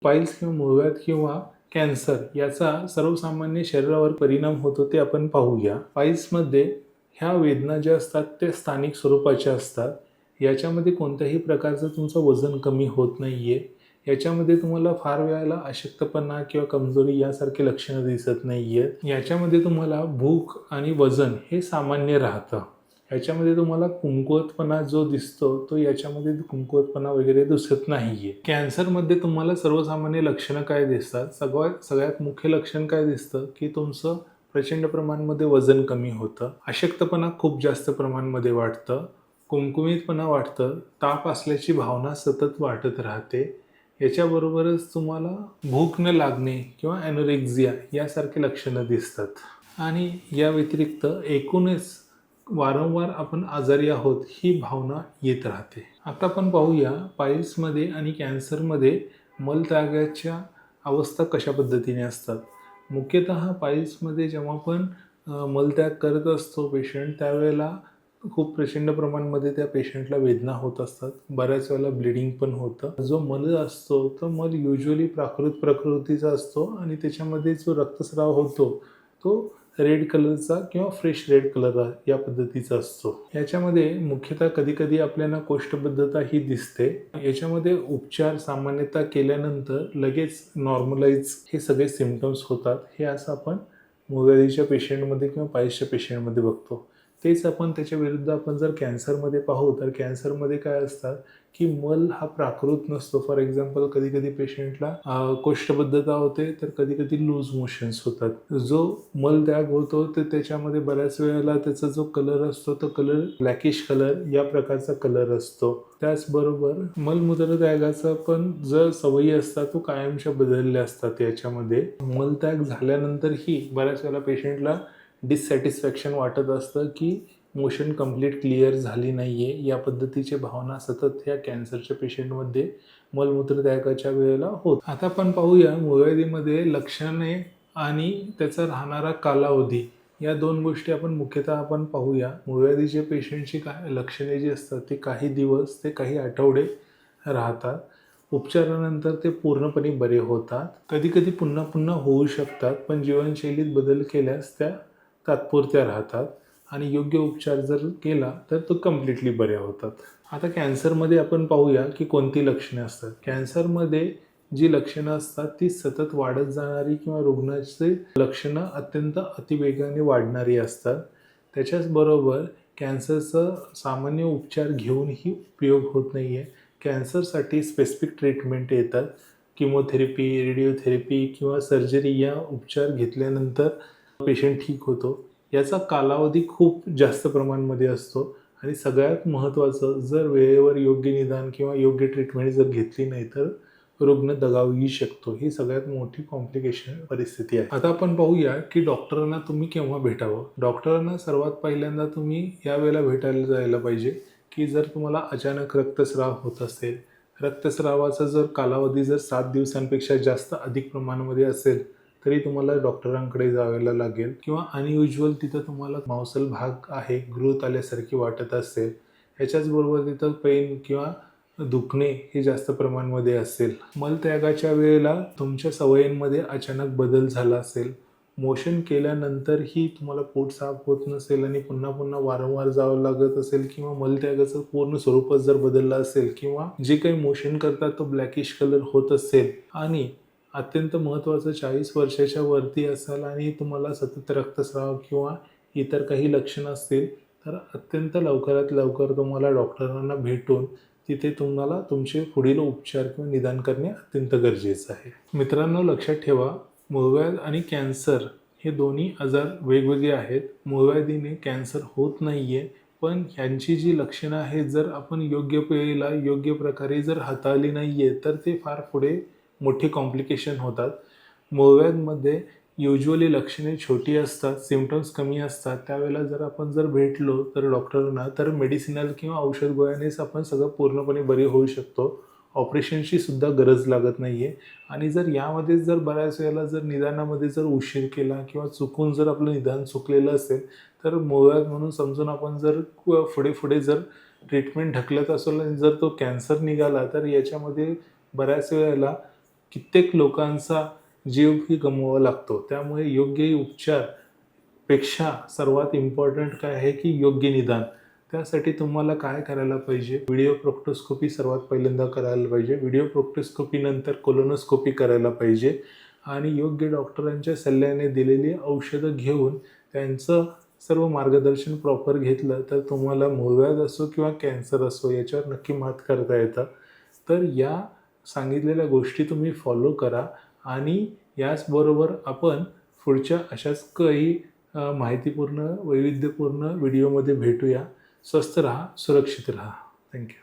Piles किंवा मूळव्याध किंवा कॅन्सर याचा सर्वसामान्य शरीरावर परिणाम होतो ते आपण पाहूया. पाईल्समध्ये ह्या वेदना ज्या असतात ते स्थानिक स्वरूपाच्या असतात. याच्यामध्ये कोणत्याही प्रकारचं तुमचं वजन कमी होत नाही आहे. याच्यामध्ये तुम्हाला फार वेळेला अशक्तपणा किंवा कमजोरी यासारखे लक्षणं दिसत नाही आहेत. याच्यामध्ये तुम्हाला भूक आणि वजन हे सामान्य राहतं. याच्यामध्ये तुम्हाला कमकुवतपणा जो दिसतो तो याच्यामध्ये कमकुवतपणा वगैरे दिसत नाहीये. कॅन्सरमध्ये तुम्हाला सर्वसामान्य लक्षणं काय दिसतात? सगळ्यात मुख्य लक्षण काय दिसतं की तुमचं प्रचंड प्रमाणामध्ये वजन कमी होतं, अशक्तपणा खूप जास्त प्रमाणामध्ये वाटतं, कुमकुमीतपणा वाटतं, ताप असल्याची भावना सतत वाटत राहते. याच्याबरोबरच तुम्हाला भूक न लागणे किंवा ॲनोरेक्झिया यासारखे लक्षणं दिसतात. आणि या व्यतिरिक्त एकूणच वारंवार आपण आजारी आहोत ही भावना येत राहते. आता आपण पाहूया पाईल्समध्ये आणि कॅन्सरमध्ये मलत्यागाच्या अवस्था कशा पद्धतीने असतात. मुख्यतः पाईल्समध्ये जेव्हा आपण मलत्याग करत असतो पेशंट त्यावेळेला खूप प्रचंड प्रमाणामध्ये त्या पेशंटला वेदना होत असतात. बऱ्याच वेळेला ब्लिडिंग पण होतं. जो मल असतो तो मल युजली प्राकृत प्रकृतीचा असतो आणि त्याच्यामध्ये जो रक्तस्राव होतो तो रेड कलरचा किंवा फ्रेश रेड कलर या पद्धतीचा असतो. याच्यामध्ये मुख्यतः कधी आपल्याला कोष्ठबद्धता ही दिसते. याच्यामध्ये उपचार सामान्यतः केल्यानंतर लगेच नॉर्मलाइज हे सगळे सिम्पटम्स होतात. हे असं आपण मूळव्याधीच्या पेशंटमध्ये किंवा पाईल्सच्या पेशंटमध्ये बघतो. तेच आपण त्याच्या विरुद्ध आपण जर कॅन्सरमध्ये पाहू तर कॅन्सरमध्ये काय असतात की मल हा प्राकृत नसतो. फॉर एक्झाम्पल कधी पेशंटला कोष्ठबद्धता होते तर कधी लूज मोशन्स होतात. जो मल त्याग होतो तर त्याच्यामध्ये बऱ्याच वेळेला त्याचा जो कलर असतो तो कलर ब्लॅकिश कलर या प्रकारचा कलर असतो. त्याचबरोबर मलमूत्र त्यागाचा पण जर सवयी असतात तो कायमच्या बदलल्या असतात. याच्यामध्ये मलत्याग झाल्यानंतरही बऱ्याच वेळेला पेशंटला डिससॅटिस्फॅक्शन वाटत असतं की मोशन कंप्लीट क्लिअर झाली नाही आहे. या पद्धतीची भावना सतत ह्या कॅन्सरच्या पेशंटमध्ये मलमूत्र त्यागाच्या वेळेला होत. आता आपण पाहूया मूळव्याधीमध्ये लक्षणे आणि त्याचा राहणारा कालावधी या दोन गोष्टी आपण मुख्यतः आपण पाहूया. मूळव्याधीच्या पेशंटची काय लक्षणे जी असतात ती काही दिवस ते काही आठवडे राहतात. उपचारानंतर ते पूर्णपणे बरे होतात. कधी पुन्हा होऊ शकतात पण जीवनशैलीत बदल केल्यास त्या तात्पुरत्या राहतात आणि योग्य उपचार जर केला तर तो कम्प्लिटली बरे होतात. आता कॅन्सरमध्ये आपण पाहूया की कोणती लक्षणे असतात. कॅन्सरमध्ये जी लक्षणं असतात ती सतत वाढत जाणारी किंवा रुग्णाची लक्षणं अत्यंत अतिवेगाने वाढणारी असतात. त्याच्याचबरोबर कॅन्सरचा सामान्य उपचार घेऊनही उपयोग होत नाही आहे. कॅन्सरसाठी स्पेसिफिक ट्रीटमेंट येतात. किमोथेरपी, रेडिओथेरपी किंवा सर्जरी या उपचार घेतल्यानंतर पेशंट ठीक होतो. याचा कालावधी खूप जास्त प्रमाणामध्ये असतो आणि सगळ्यात महत्त्वाचं जर वेळेवर योग्य निदान किंवा योग्य ट्रीटमेंट जर घेतली नाही तर रुग्ण दगावूही शकतो. ही सगळ्यात मोठी कॉम्प्लिकेशन परिस्थिती आहे. आता आपण पाहूया की डॉक्टरांना तुम्ही केव्हा भेटावं. डॉक्टरांना सर्वात पहिल्यांदा तुम्ही यावेळेला भेटायला जायला पाहिजे की जर तुम्हाला अचानक रक्तस्राव होत असेल, रक्तस्रावाचा जर कालावधी जर 7 दिवसांपेक्षा जास्त अधिक प्रमाणामध्ये असेल तरी तुम्हाला डॉक्टरांकडे जायला लागेल. किंवा अनयुज्युअल तिथं तुम्हाला मांसल भाग आहे ग्रोथ आल्यासारखी वाटत असेल, ह्याच्याचबरोबर तिथं पेन किंवा दुखणे हे जास्त प्रमाणामध्ये असेल, मलत्यागाच्या वेळेला तुमच्या सवयींमध्ये अचानक बदल झाला असेल, मोशन केल्यानंतरही तुम्हाला पोट साफ होत नसेल आणि पुन्हा वारंवार जावं लागत असेल किंवा मलत्यागाचं पूर्ण स्वरूपच जर बदललं असेल किंवा जे काही मोशन करतात तो ब्लॅकिश कलर होत असेल आणि अत्यंत महत्त्वाचं 40 वर्षाच्या वरती असाल आणि तुम्हाला सतत रक्तस्राव किंवा इतर काही लक्षणं असतील तर अत्यंत लवकरात लवकर तुम्हाला डॉक्टरांना भेटून तिथे तुम्हाला तुमचे पुढील उपचार किंवा निदान करणे अत्यंत गरजेचं आहे. मित्रांनो, लक्षात ठेवा, मूळव्याध आणि कॅन्सर हे दोन्ही आजार वेगवेगळे आहेत. मूळव्याधीने कॅन्सर होत नाही आहे पण ह्यांची जी लक्षणं आहेत जर आपण योग्य वेळेला योग्य प्रकारे जर हाताळली नाही आहे तर ते फार पुढे मोठी कॉम्प्लिकेशन होतात. मूळव्याधमध्ये युजली लक्षणे छोटी असतात, सिम्पटम्स कमी असतात. त्यावेळेला जर आपण जर भेटलो तर डॉक्टरांना तर मेडिसिनल किंवा औषध गोळ्यानेच आपण सगळं पूर्णपणे बरे होऊ शकतो. ऑपरेशनची सुद्धा गरज लागत नाही आहे. आणि जर यामध्ये जर बऱ्याच वेळेला जर निदानामध्ये जर उशीर केला किंवा चुकून जर आपलं निदान चुकलेलं असेल तर मूळव्याध म्हणून समजून आपण जर पुढे जर ट्रीटमेंट ढकलत असेल आणि जर तो कॅन्सर निघाला तर याच्यामध्ये बऱ्याच वेळेला कित्येक लोकांचा जीवही गमवावा लागतो. त्यामुळे योग्य उपचार पेक्षा सर्वात इम्पॉर्टंट काय आहे की योग्य निदान. त्यासाठी तुम्हाला काय करायला पाहिजे, व्हिडिओ प्रोक्टोस्कोपी सर्वात पहिल्यांदा करायला पाहिजे. व्हिडिओ प्रोक्टोस्कोपीनंतर कोलोनोस्कोपी करायला पाहिजे आणि योग्य डॉक्टरांच्या सल्ल्याने दिलेली औषधं घेऊन त्यांचं सर्व मार्गदर्शन प्रॉपर घेतलं तर तुम्हाला मूळव्याध असो किंवा कॅन्सर असो याच्यावर नक्की मात करता येतं. तर या सांगितलेल्या गोष्टी तुम्ही फॉलो करा आणि याचबरोबर आपण पुढच्या अशाच काही माहितीपूर्ण वैविध्यपूर्ण व्हिडिओमध्ये भेटूया. स्वस्थ राहा, सुरक्षित राहा. थँक्यू.